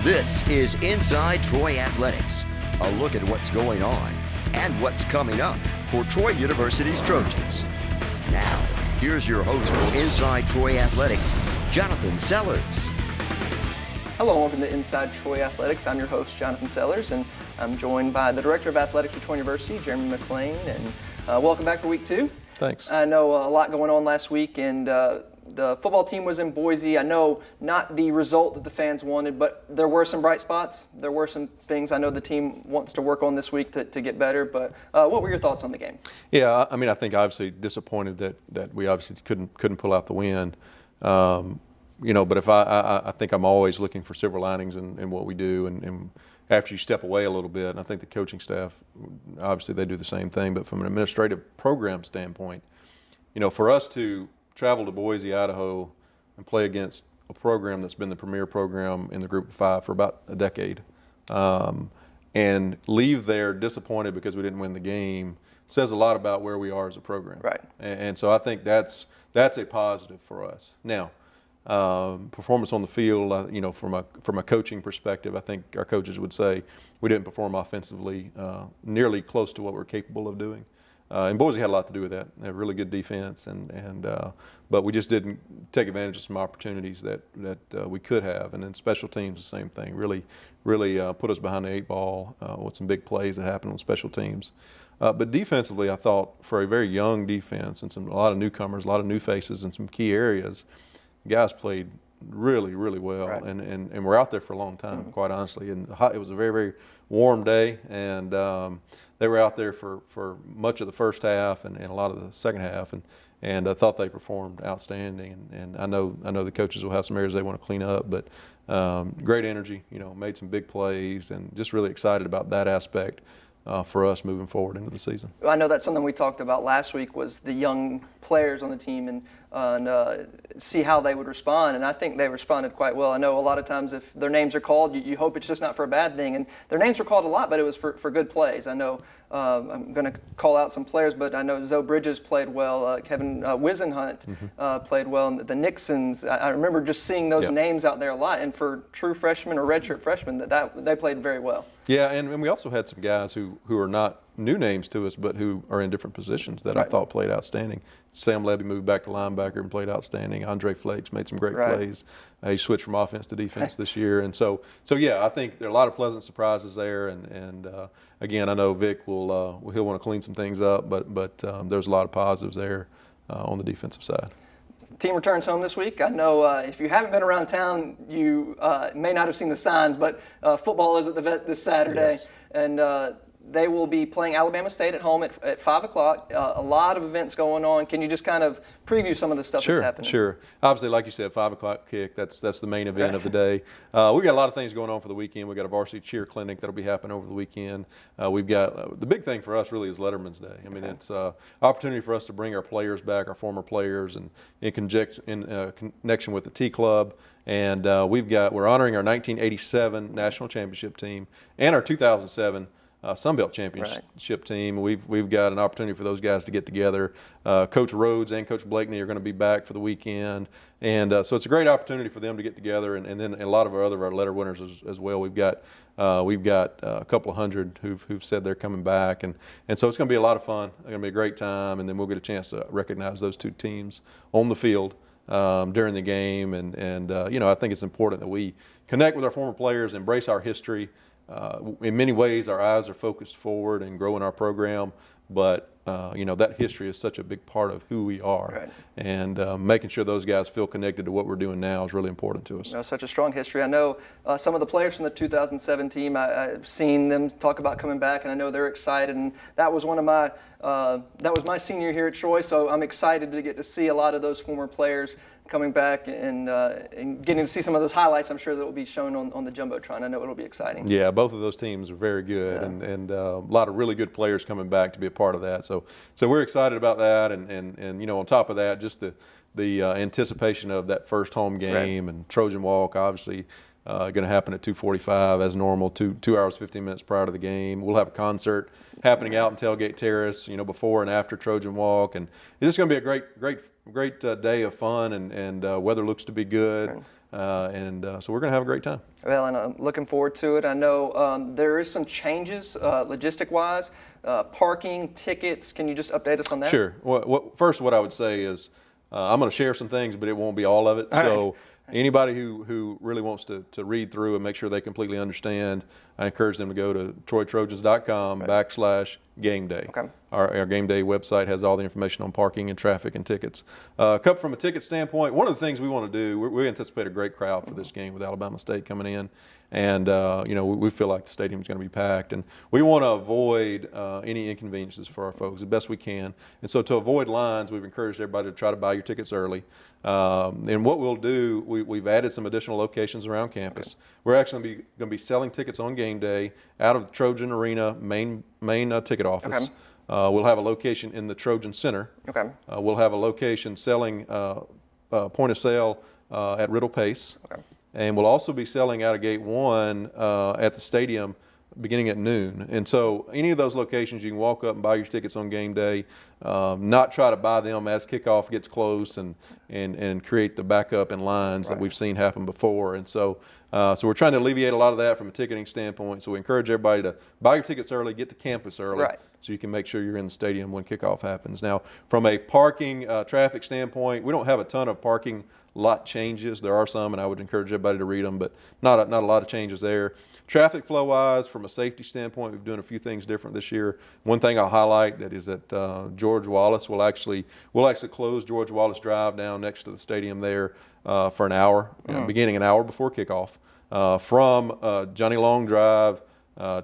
This is Inside Troy Athletics, a look at what's going on and what's coming up for Troy University's Trojans. Now, here's your host for Inside Troy Athletics, Jonathan Sellers. Hello, welcome to Inside Troy Athletics. I'm your host, Jonathan Sellers, and I'm joined by the Director of Athletics for Troy University, Jeremy McLean, and welcome back for week 2. Thanks. I know a lot going on last week, and the football team was in Boise. I know not the result that the fans wanted, but there were some bright spots. There were some things I know the team wants to work on this week to get better, but what were your thoughts on the game? Yeah, I mean, I think obviously disappointed that we obviously couldn't pull out the win. But if I think I'm always looking for silver linings in what we do, and after you step away a little bit, and I think the coaching staff, obviously they do the same thing, but from an administrative program standpoint, for us to travel to Boise, Idaho, and play against a program that's been the premier program in the Group of Five for about a decade, and leave there disappointed because we didn't win the game, says a lot about where we are as a program. Right. And so I think that's a positive for us. Now, performance on the field, from a coaching perspective, I think our coaches would say we didn't perform offensively nearly close to what we're capable of doing. And Boise had a lot to do with that. They have really good defense, but we just didn't take advantage of some opportunities that we could have. And then special teams, the same thing. Really put us behind the 8 ball with some big plays that happened on special teams. But defensively, I thought for a very young defense and a lot of newcomers, a lot of new faces in some key areas, guys played really, really well, right. and we're out there for a long time, quite honestly. And it was a very, very warm day, and they were out there for much of the first half and a lot of the second half, and I thought they performed outstanding. And I know the coaches will have some areas they want to clean up, but great energy, made some big plays, and just really excited about that aspect for us moving forward into the season. I know that's something we talked about last week was the young players on the team and see how they would respond, and I think they responded quite well. I know a lot of times if their names are called, you hope it's just not for a bad thing, and their names were called a lot, but it was for good plays. I know I'm going to call out some players, but I know Zoe Bridges played well, Kevin Wisenhunt played well, and the Nixons, I remember just seeing those names out there a lot, and for true freshmen or redshirt freshmen, that they played very well. Yeah, and we also had some guys who are not new names to us, but who are in different positions that I thought played outstanding. Sam Levy moved back to linebacker and played outstanding. Andre Flakes made some great plays. He switched from offense to defense this year, and so yeah, I think there are a lot of pleasant surprises there. And again, I know Vic he'll want to clean some things up, but there's a lot of positives there on the defensive side. Team returns home this week. I know if you haven't been around town, you may not have seen the signs, but football is at the Vet this Saturday, yes. And they will be playing Alabama State at home at 5 o'clock. A lot of events going on. Can you just kind of preview some of the stuff that's happening? Sure. Obviously, like you said, 5 o'clock kick, that's the main event of the day. We've got a lot of things going on for the weekend. We've got a varsity cheer clinic that'll be happening over the weekend. We've got the big thing for us really is Letterman's Day. I mean, it's an opportunity for us to bring our players back, our former players, and in connection with the T Club. And we're honoring our 1987 national championship team and our 2007 Sunbelt Championship team. We've got an opportunity for those guys to get together. Coach Rhodes and Coach Blakeney are going to be back for the weekend, and so it's a great opportunity for them to get together. And then a lot of our letter winners as well. We've got a couple of hundred who've said they're coming back, and so it's going to be a lot of fun. It's going to be a great time, and then we'll get a chance to recognize those two teams on the field during the game. And I think it's important that we connect with our former players, embrace our history. In many ways, our eyes are focused forward and growing our program, but that history is such a big part of who we are, and making sure those guys feel connected to what we're doing now is really important to us. Such a strong history. I know some of the players from the 2007 team. I've seen them talk about coming back, and I know they're excited. And that was my senior here at Troy, so I'm excited to get to see a lot of those former players coming back and getting to see some of those highlights. I'm sure that will be shown on the Jumbotron. I know it'll be exciting. Yeah, both of those teams are very good, and a lot of really good players coming back to be a part of that. So we're excited about that, and on top of that, just the anticipation of that first home game and Trojan Walk, obviously going to happen at 2:45 as normal, 2 hours 15 minutes prior to the game. We'll have a concert happening out in Tailgate Terrace, before and after Trojan Walk, and it's just going to be a great day of fun, and weather looks to be good. So we're going to have a great time. Well, and I'm looking forward to it. I know there is some changes logistic-wise, parking, tickets. Can you just update us on that? Sure. First, what I would say is I'm going to share some things, but it won't be all of it. So anybody who really wants to read through and make sure they completely understand, I encourage them to go to TroyTrojans.com/game day. Okay. Our game day website has all the information on parking and traffic and tickets. From a ticket standpoint, one of the things we want to do, we anticipate a great crowd for this game with Alabama State coming in. And, we feel like the stadium's going to be packed. And we want to avoid any inconveniences for our folks the best we can. And so to avoid lines, we've encouraged everybody to try to buy your tickets early. And what we'll do, we've added some additional locations around campus. We're actually going to be selling tickets on game day out of the Trojan Arena main ticket office. Okay. We'll have a location in the Trojan Center. Okay. We'll have a location selling point of sale at Riddle Pace. Okay. And we'll also be selling out of Gate 1 at the stadium beginning at noon. And so any of those locations, you can walk up and buy your tickets on game day, not try to buy them as kickoff gets close and create the backup in lines that we've seen happen before. And so we're trying to alleviate a lot of that from a ticketing standpoint. So we encourage everybody to buy your tickets early, get to campus early, so you can make sure you're in the stadium when kickoff happens. Now, from a parking traffic standpoint, we don't have a ton of parking lot changes. There are some, and I would encourage everybody to read them, but not a lot of changes there. Traffic flow wise, from a safety standpoint, we're doing a few things different this year. One thing I'll highlight that is that George Wallace we'll actually close George Wallace Drive down next to the stadium there for an hour, beginning an hour before kickoff, from Johnny Long Drive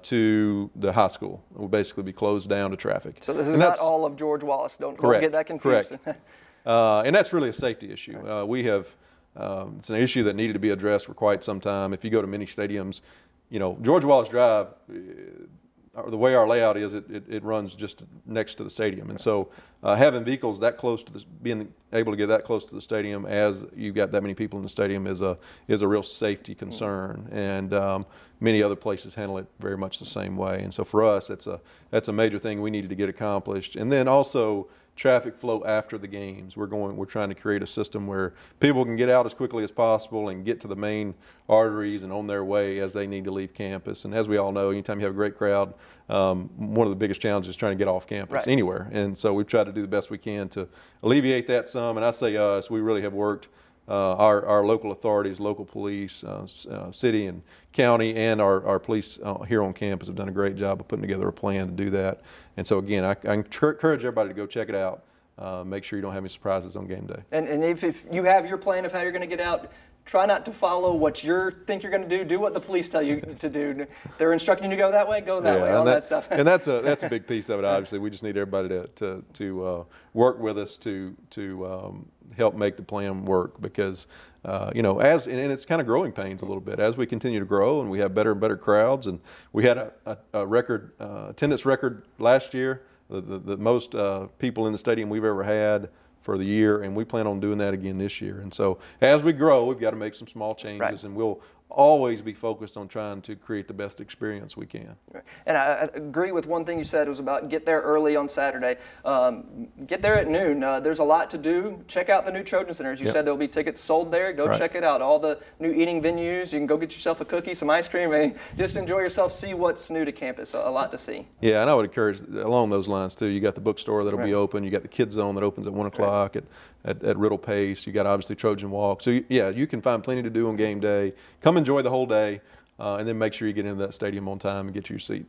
to the high school. We'll basically be closed down to traffic. So this is not all of George Wallace. Don't get that confused. Correct. And that's really a safety issue. It's an issue that needed to be addressed for quite some time. If you go to many stadiums, George Wallace Drive, the way our layout is, it runs just next to the stadium. And so having vehicles that close to being able to get that close to the stadium as you've got that many people in the stadium is a real safety concern. And many other places handle it very much the same way. And so for us, that's a major thing we needed to get accomplished. And then also traffic flow after the games. We're trying to create a system where people can get out as quickly as possible and get to the main arteries and on their way as they need to leave campus. And as we all know, anytime you have a great crowd, one of the biggest challenges is trying to get off campus anywhere. And so we've tried to do the best we can to alleviate that some. And I say us, we really have worked. Our local authorities, local police, city and county, and our police here on campus have done a great job of putting together a plan to do that. And so again, I encourage everybody to go check it out. Make sure you don't have any surprises on game day. And if you have your plan of how you're going to get out, try not to follow what you think you're going to do. Do what the police tell you to do. They're instructing you to go that way, go that way, all that stuff. And that's a big piece of it, obviously. We just need everybody to work with us to help make the plan work because, and it's kind of growing pains a little bit. As we continue to grow and we have better and better crowds, and we had a record attendance record last year, the most people in the stadium we've ever had for the year, and we plan on doing that again this year. And so as we grow, we've got to make some small changes, and we'll always be focused on trying to create the best experience we can. And I agree with one thing you said. It was about get there early on Saturday. Get there at noon. There's a lot to do. Check out the new Trojan Center. As you said, there'll be tickets sold there. Go check it out. All the new eating venues. You can go get yourself a cookie, some ice cream, and just enjoy yourself. See what's new to campus. A lot to see. Yeah, and I would encourage along those lines too. You got the bookstore that'll be open. You got the Kids Zone that opens at 1 o'clock at Riddle Pace. You got obviously Trojan Walk. So you can find plenty to do on game day. Come enjoy the whole day, and then make sure you get into that stadium on time and get your seat.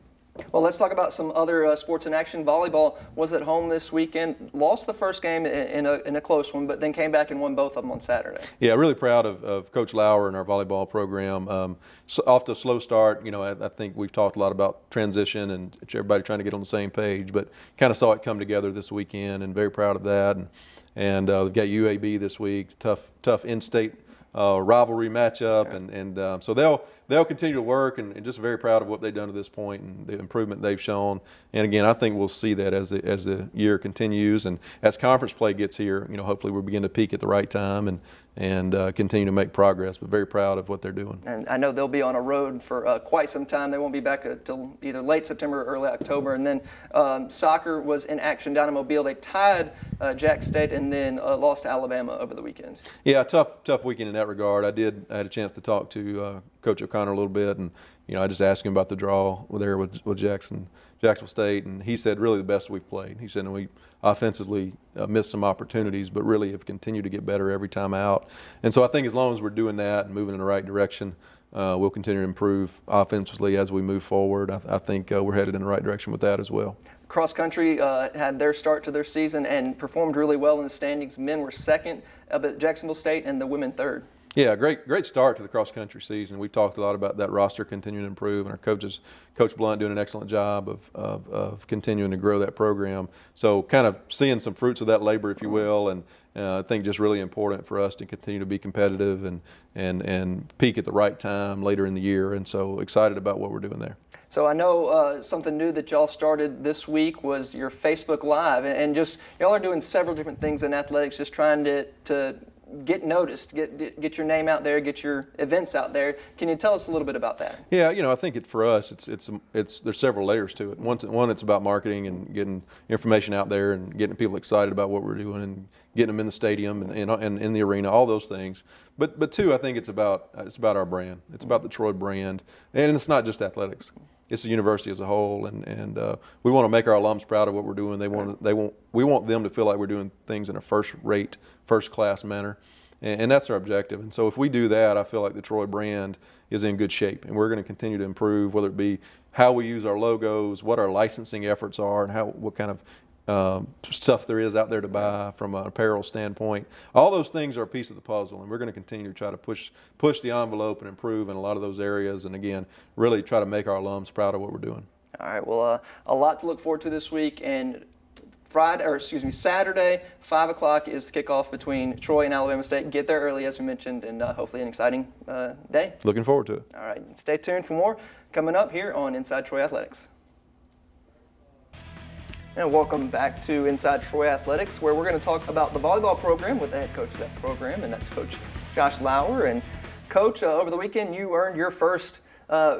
Well, let's talk about some other sports in action. Volleyball was at home this weekend. Lost the first game in a close one, but then came back and won both of them on Saturday. Yeah, really proud of Coach Lauer and our volleyball program. So off to a slow start. I think we've talked a lot about transition and everybody trying to get on the same page, but kind of saw it come together this weekend, and very proud of that. And we've got UAB this week, tough in-state rivalry matchup, and so they'll they'll continue to work, and just very proud of what they've done to this point and the improvement they've shown. And again, I think we'll see that as the year continues and as conference play gets here. Hopefully we'll begin to peak at the right time and continue to make progress. But very proud of what they're doing. And I know they'll be on a road for quite some time. They won't be back until either late September or early October. And then soccer was in action down in Mobile. They tied Jack State and then lost to Alabama over the weekend. Yeah, tough weekend in that regard. I had a chance to talk to Coach O'Connor a little bit, and I just asked him about the draw there with Jacksonville State, and he said really the best we've played. He said we offensively missed some opportunities, but really have continued to get better every time out. And so I think as long as we're doing that and moving in the right direction, we'll continue to improve offensively as we move forward. I think we're headed in the right direction with that as well. Cross country had their start to their season and performed really well in the standings. Men were second at Jacksonville State and the women third. Yeah, great start to the cross country season. We've talked a lot about that roster continuing to improve, and our coaches, Coach Blunt, doing an excellent job of continuing to grow that program. So kind of seeing some fruits of that labor, if you will, and I think just really important for us to continue to be competitive and peak at the right time later in the year. And so excited about what we're doing there. So I know something new that y'all started this week was your Facebook Live, and just y'all are doing several different things in athletics, just trying to get noticed, get your name out there, get your events out there. Can you tell us a little bit about that? Yeah, I think for us, it's there's several layers to it. One, it's about marketing and getting information out there and getting people excited about what we're doing and getting them in the stadium and in the arena, all those things. But two, I think it's about our brand. It's about the Troy brand, and it's not just athletics. It's the university as a whole, and we want to make our alums proud of what we're doing. We want them to feel like we're doing things in a first-rate, first-class manner, and that's our objective. And so if we do that, I feel like the Troy brand is in good shape, and we're going to continue to improve, whether it be how we use our logos, what our licensing efforts are, and what kind of stuff there is out there to buy from an apparel standpoint. All those things are a piece of the puzzle, and we're going to continue to try to push the envelope and improve in a lot of those areas, and again, really try to make our alums proud of what we're doing. All right, well, a lot to look forward to this week, and Saturday, 5 o'clock is the kickoff between Troy and Alabama State. Get there early, as we mentioned, and hopefully an exciting day. Looking forward to it. All right, stay tuned for more coming up here on Inside Troy Athletics. And welcome back to Inside Troy Athletics, where we're going to talk about the volleyball program with the head coach of that program, and that's Coach Josh Lauer. And Coach, over the weekend you earned your first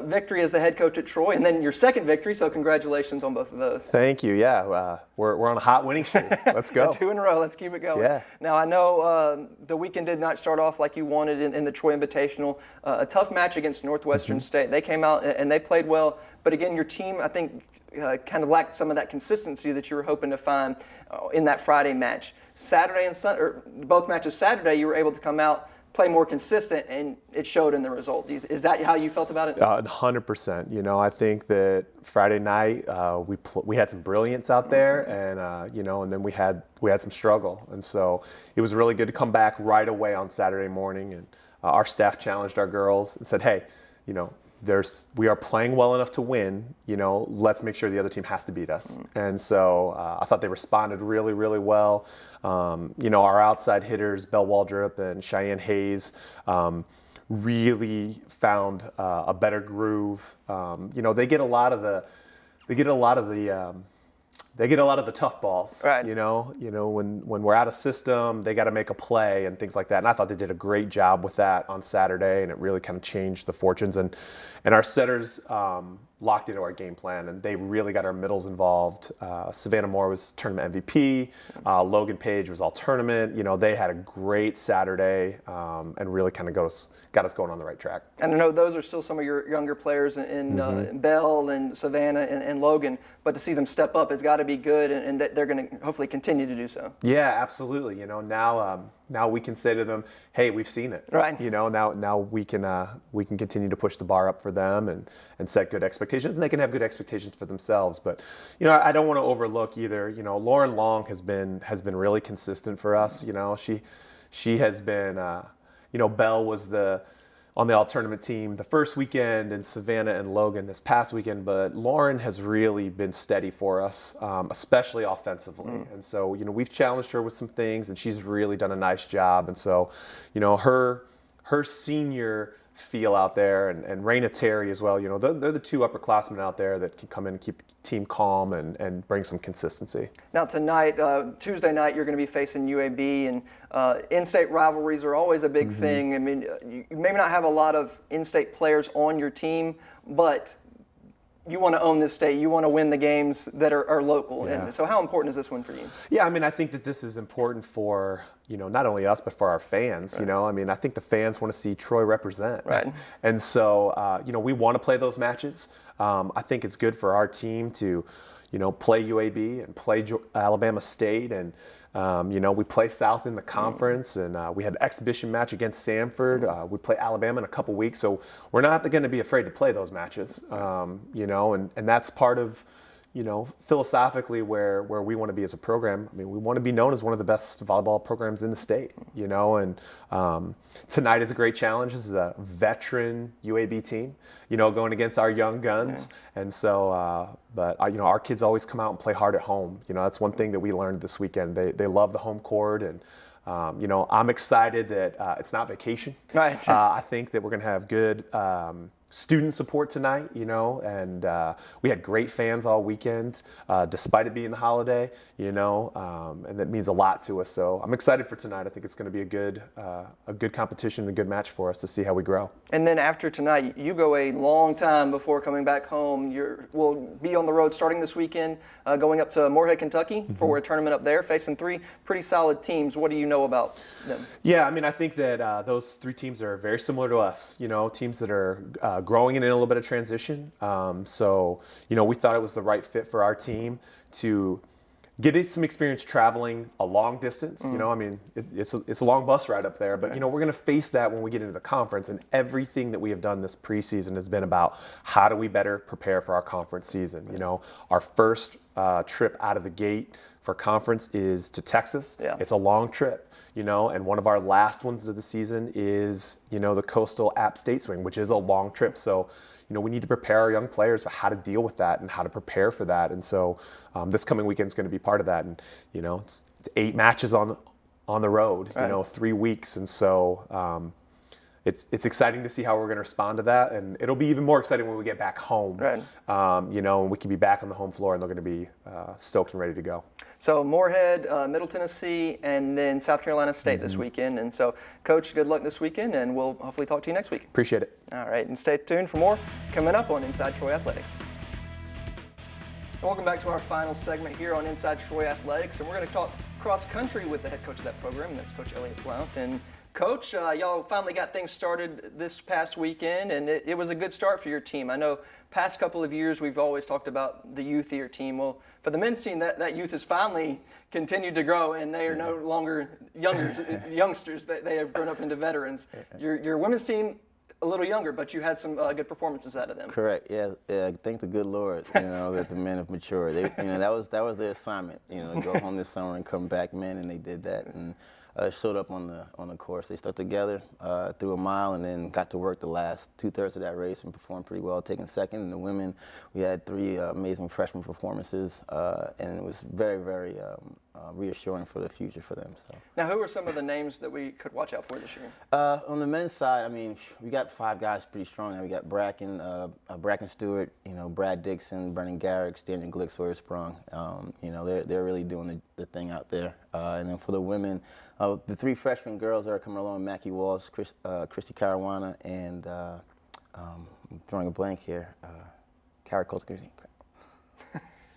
victory as the head coach at Troy, and then your second victory, so congratulations on both of those. Thank you. Yeah, we're on a hot winning streak. Let's go. 2 in a row. Let's keep it going. Yeah. Now, I know the weekend did not start off like you wanted in the Troy Invitational. A tough match against Northwestern State. They came out and they played well, but again, your team, I think, kind of lacked some of that consistency that you were hoping to find in that Friday match. Saturday and Sunday, or both matches Saturday, you were able to come out, play more consistent, and it showed in the result. Is that how you felt about it? 100%. I think that Friday night we had some brilliance out there, and and then we had some struggle, and so it was really good to come back right away on Saturday morning, and our staff challenged our girls and said, hey, we are playing well enough to win, let's make sure the other team has to beat us. And so I thought they responded really, really well. Our outside hitters, Belle Waldrop and Cheyenne Hayes, really found a better groove. They get a lot of the tough balls. Right. When we're out of system, they got to make a play and things like that. And I thought they did a great job with that on Saturday, and it really kind of changed the fortunes. And our setters locked into our game plan, and they really got our middles involved. Savannah Moore was tournament MVP. Logan Page was all tournament. They had a great Saturday and really kind of got us going on the right track. And I know those are still some of your younger players in Belle and Savannah and Logan, but to see them step up has got to be good, and that they're going to hopefully continue to do so. Yeah, absolutely. Now we can say to them, hey, we've seen it. Right. Now we can continue to push the bar up for them and set good expectations, and they can have good expectations for themselves. But I don't want to overlook either. Lauren Long has been really consistent for us. She has been. Belle was on the all-tournament team the first weekend, and Savannah and Logan this past weekend, but Lauren has really been steady for us, especially offensively. And so, we've challenged her with some things, and she's really done a nice job. And so, her senior feel out there, and Raina Terry as well. You know, they're the two upperclassmen out there that can come in and keep the team calm and bring some consistency. Now tonight, Tuesday night, you're going to be facing UAB, and in-state rivalries are always a big thing. I mean, you maybe not have a lot of in-state players on your team, but you want to own this state. You want to win the games that are local. Yeah. And so how important is this win for you? Yeah, I mean, I think that this is important for, you know, not only us, but for our fans. Right. You know, I mean, I think the fans want to see Troy represent. Right. And so, you know, we want to play those matches. I think it's good for our team to, you know, play UAB and play Alabama State. And, you know, we play South in the conference, and we had an exhibition match against Samford. We play Alabama in a couple weeks. So we're not going to be afraid to play those matches, you know, and that's part of, you know, philosophically where we want to be as a program. I mean, we want to be known as one of the best volleyball programs in the state, you know, and tonight is a great challenge. This is a veteran UAB team, you know, going against our young guns. Yeah. And so, you know, our kids always come out and play hard at home. You know, that's one thing that we learned this weekend. They love the home court, and you know, I'm excited that it's not vacation. Right. I think that we're going to have good student support tonight, you know, and we had great fans all weekend, despite it being the holiday, you know, and that means a lot to us. So I'm excited for tonight. I think it's going to be a good competition, a good match for us to see how we grow. And then after tonight, you go a long time before coming back home. We'll be on the road starting this weekend, going up to Moorhead, Kentucky for a tournament up there, facing three pretty solid teams. What do you know about them? Yeah, I mean, I think that those three teams are very similar to us, you know, teams that are growing and in a little bit of transition. So, you know, we thought it was the right fit for our team to get some experience traveling a long distance. You know, I mean, it's a long bus ride up there, but, you know, we're going to face that when we get into the conference, and everything that we have done this preseason has been about how do we better prepare for our conference season. You know, our first trip out of the gate for conference is to Texas. Yeah. It's a long trip. You know, and one of our last ones of the season is, you know, the Coastal App State Swing, which is a long trip. So, you know, we need to prepare our young players for how to deal with that and how to prepare for that. And so this coming weekend is going to be part of that. And, you know, it's 8 matches on the road, right. You know, 3 weeks. And so it's exciting to see how we're going to respond to that. And it'll be even more exciting when we get back home, right. You know, and we can be back on the home floor and they're going to be stoked and ready to go. So Moorhead, Middle Tennessee, and then South Carolina State this weekend. And so, Coach, good luck this weekend, and we'll hopefully talk to you next week. Appreciate it. All right, and stay tuned for more coming up on Inside Troy Athletics. Welcome back to our final segment here on Inside Troy Athletics, and we're going to talk cross country with the head coach of that program, and that's Coach Elliott Blount. And Coach, y'all finally got things started this past weekend, and it was a good start for your team. I know past couple of years we've always talked about the youth of your team. Well, for the men's team, that youth has finally continued to grow, and they are no longer youngsters. They have grown up into veterans. Your women's team, a little younger, but you had some good performances out of them. Correct. Yeah. Thank the good Lord, you know, that the men have matured. They, you know, that was their assignment. You know, go home this summer and come back men, and they did that. And showed up on the course. They stuck together through a mile, and then got to work the last 2/3 of that race and performed pretty well, taking second. And the women, we had 3 amazing freshman performances, and it was very, very reassuring for the future for them. So. Now, who are some of the names that we could watch out for this year? On the men's side, I mean, we got 5 guys pretty strong now. We got Bracken Stewart, you know, Brad Dixon, Brennan Garrick, Daniel Glick, Sawyer Sprung. You know, they're really doing the thing out there. And then for the women, the 3 freshman girls that are coming along, Mackie Walls, Christy Caruana, and I'm drawing a blank here, Cara Colter.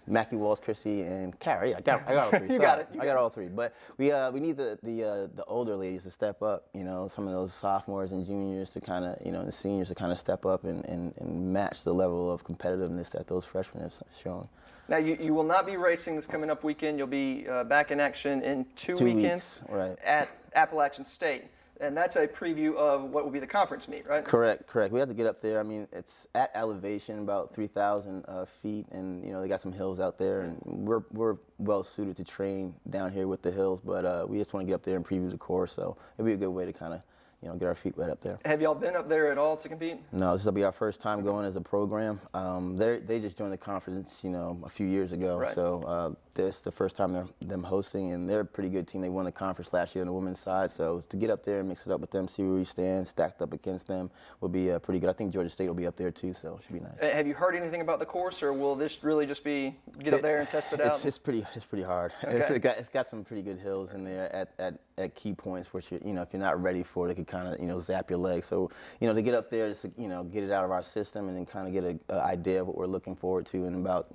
Mackie Walls, Chrissy, and Cara. Yeah, I got all 3. You got it. I got all 3. But we need the older ladies to step up. You know, some of those sophomores and juniors to kind of, you know, the seniors to kind of step up and match the level of competitiveness that those freshmen have shown. Now, you will not be racing this coming up weekend. You'll be back in action in 2 weekends right. at Appalachian State. And that's a preview of what will be the conference meet, right? Correct. We have to get up there. I mean, it's at elevation, about 3,000 feet, and, you know, they got some hills out there, and we're well suited to train down here with the hills, but we just want to get up there and preview the course, so it'll be a good way to kind of, get our feet wet up there. Have y'all been up there at all to compete? No, this will be our first time going as a program. They just joined the conference, a few years ago. Right. So this the first time them hosting, and they're a pretty good team. They won the conference last year on the women's side. So to get up there and mix it up with them, see where we stand, stacked up against them, will be pretty good. I think Georgia State will be up there too, so it should be nice. Have you heard anything about the course, or will this really just be get up there and test it out? It's pretty hard. Okay. It's got some pretty good hills in there at key points, which if you're not ready for it, it could kind of zap your legs. So to get up there, just to, get it out of our system, and then kind of get an idea of what we're looking forward to in about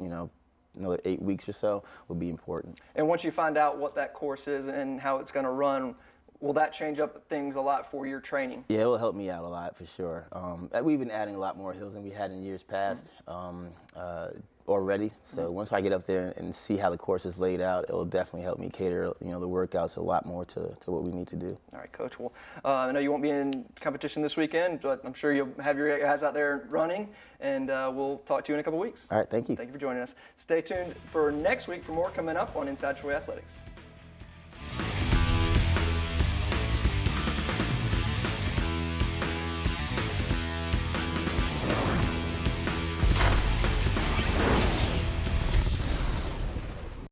another 8 weeks or so would be important. And once you find out what that course is and how it's going to run, will that change up things a lot for your training? Yeah, it will help me out a lot for sure. We've been adding a lot more hills than we had in years past already. So once I get up there and see how the course is laid out, it will definitely help me cater the workouts a lot more to what we need to do. All right, Coach. Well, I know you won't be in competition this weekend, but I'm sure you'll have your guys out there running, and we'll talk to you in a couple weeks. All right, thank you. Thank you for joining us. Stay tuned for next week for more coming up on Inside Troy Athletics.